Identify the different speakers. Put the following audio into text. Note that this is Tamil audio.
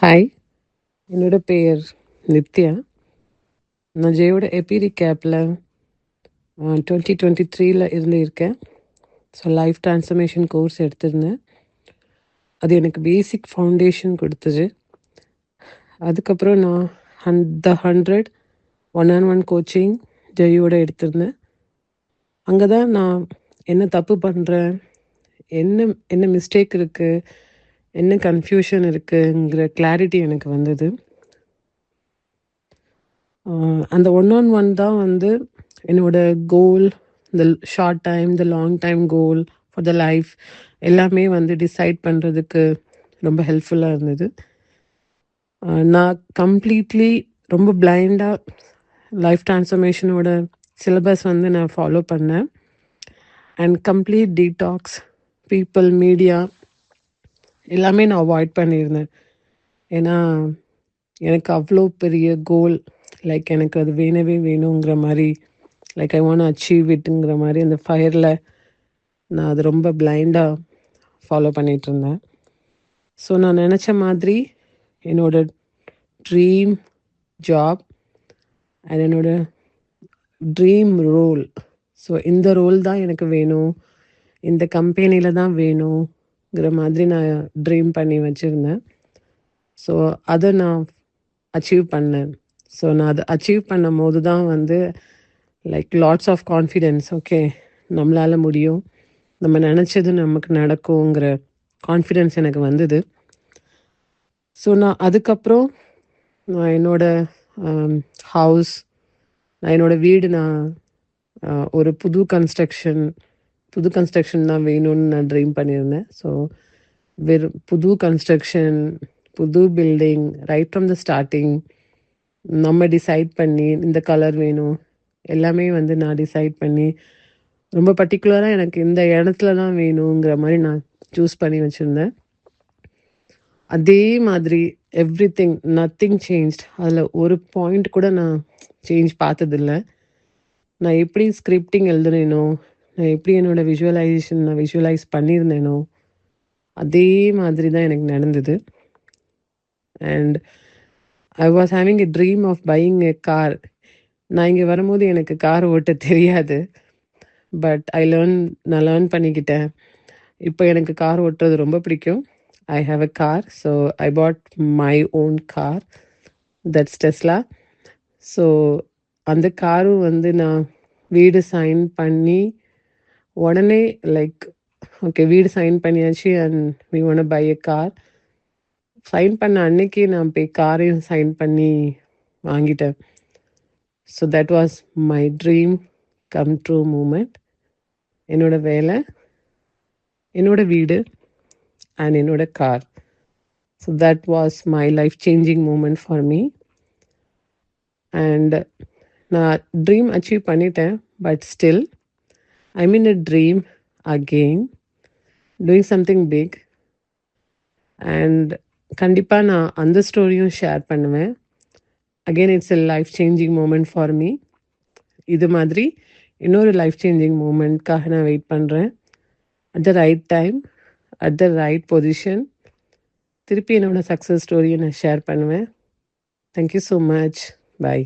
Speaker 1: ஹாய், என்னோட பெயர் நித்யா. நான் ஜெயோட எபிரி கேப்பில் 2023 இருந்து இருக்கேன். ஸோ லைஃப் ட்ரான்ஸ்ஃபர்மேஷன் கோர்ஸ் எடுத்திருந்தேன். அது எனக்கு பேசிக் ஃபவுண்டேஷன் கொடுத்தது. அதுக்கப்புறம் நான் த 100 1-on-1 கோச்சிங் ஜெயோட எடுத்திருந்தேன். அங்கே தான் நான் என்ன தப்பு பண்ணுறேன், என்ன என்ன மிஸ்டேக் இருக்குது, என்ன கன்ஃபியூஷன் இருக்குங்கிற கிளாரிட்டி எனக்கு வந்தது. அந்த 1-on-1 தான் வந்து என்னோட கோல், இந்த ஷார்ட் டைம், இந்த long time goal for the life எல்லாமே வந்து டிசைட் பண்ணுறதுக்கு ரொம்ப ஹெல்ப்ஃபுல்லாக இருந்தது. நான் கம்ப்ளீட்லி ரொம்ப பிளைண்டாக லைஃப் ட்ரான்ஸ்ஃபர்மேஷனோட சிலபஸ் வந்து நான் ஃபாலோ பண்ணேன். And complete detox, people, media எல்லாமே நான் அவாய்ட் பண்ணியிருந்தேன். ஏன்னா எனக்கு அவ்வளோ பெரிய கோல், லைக் எனக்கு அது வேணவே வேணுங்கிற மாதிரி, லைக் ஐ வாண்ட் அச்சீவ் இட்டுங்கிற மாதிரி அந்த ஃபயரில் நான் அது ரொம்ப பிளைண்டாக ஃபாலோ பண்ணிகிட்டு இருந்தேன். ஸோ நான் நினச்ச மாதிரி என்னோட ட்ரீம் ஜாப் அண்ட் என்னோட ட்ரீம் ரோல், ஸோ இந்த ரோல் தான் எனக்கு வேணும், இந்த கம்பெனியில் தான் வேணுங்கிற மாதிரி நான் ட்ரீம் பண்ணி வச்சுருந்தேன். ஸோ அதை நான் அச்சீவ் பண்ணேன். ஸோ நான் அதை அச்சீவ் பண்ணும் போது தான் வந்து like lots of confidence, okay நம்மளால் முடியும், நம்ம நினச்சது நமக்கு நடக்குங்கிற கான்ஃபிடென்ஸ் எனக்கு வந்தது. ஸோ நான் அதுக்கப்புறம் நான் என்னோட ஹவுஸ், நான் என்னோட வீடு, நான் ஒரு புது கன்ஸ்ட்ரக்ஷன் தான் வேணும்னு நான் ட்ரீம் பண்ணியிருந்தேன். ஸோ புது கன்ஸ்ட்ரக்ஷன், புது building, right from the starting நம்ம டிசைட் பண்ணி இந்த கலர் வேணும் எல்லாமே வந்து நான் டிசைட் பண்ணி ரொம்ப பர்டிகுலராக எனக்கு இந்த இடத்துல தான் வேணுங்கிற மாதிரி நான் சூஸ் பண்ணி வச்சுருந்தேன். அதே மாதிரி எவ்ரிதிங், நத்திங் சேஞ்ச்ட். அதில் ஒரு பாயிண்ட் கூட நான் சேஞ்ச் பார்த்ததில்லை. நான் எப்படி ஸ்கிரிப்டிங் எழுதுனேனோ, நான் எப்படி என்னோட விஷுவலைசேஷன் நான் விஷுவலைஸ் பண்ணியிருந்தேனோ அதே மாதிரி தான் எனக்கு நடந்தது. And I was having a dream of buying a car. நான் இங்கே வரும்போது எனக்கு கார் ஓட்ட தெரியாது, பட் நான் லேர்ன் பண்ணிக்கிட்டேன். இப்போ எனக்கு கார் ஓட்டுறது ரொம்ப பிடிக்கும். I have a car, so I bought my own car, that's Tesla. So அந்த காரும் வந்து நான் வீடு சைன் பண்ணி உடனே, லைக் ஓகே வீடு சைன் பண்ணியாச்சு and we want to buy a car. Sign பண்ண அன்னைக்கே நான் போய் காரையும் சைன் பண்ணி வாங்கிட்டேன். So that was my dream come true moment. என்னோட வேலை, என்னோட வீடு அண்ட் என்னோட car. So that was my life changing moment for me. And நான் ட்ரீம் அச்சீவ் பண்ணிட்டேன், but still I mean a dream again doing something big. And கண்டிப்பாக நான் அந்த ஸ்டோரியும் ஷேர் பண்ணுவேன். Again it's a life changing moment for me. இது மாதிரி இன்னொரு லைஃப் சேஞ்சிங் மூமெண்ட்காக நான் வெயிட் பண்ணுறேன். At the right time, at the right position திருப்பி என்னோட சக்ஸஸ் ஸ்டோரியை நான் ஷேர் பண்ணுவேன். Thank you so much. பை.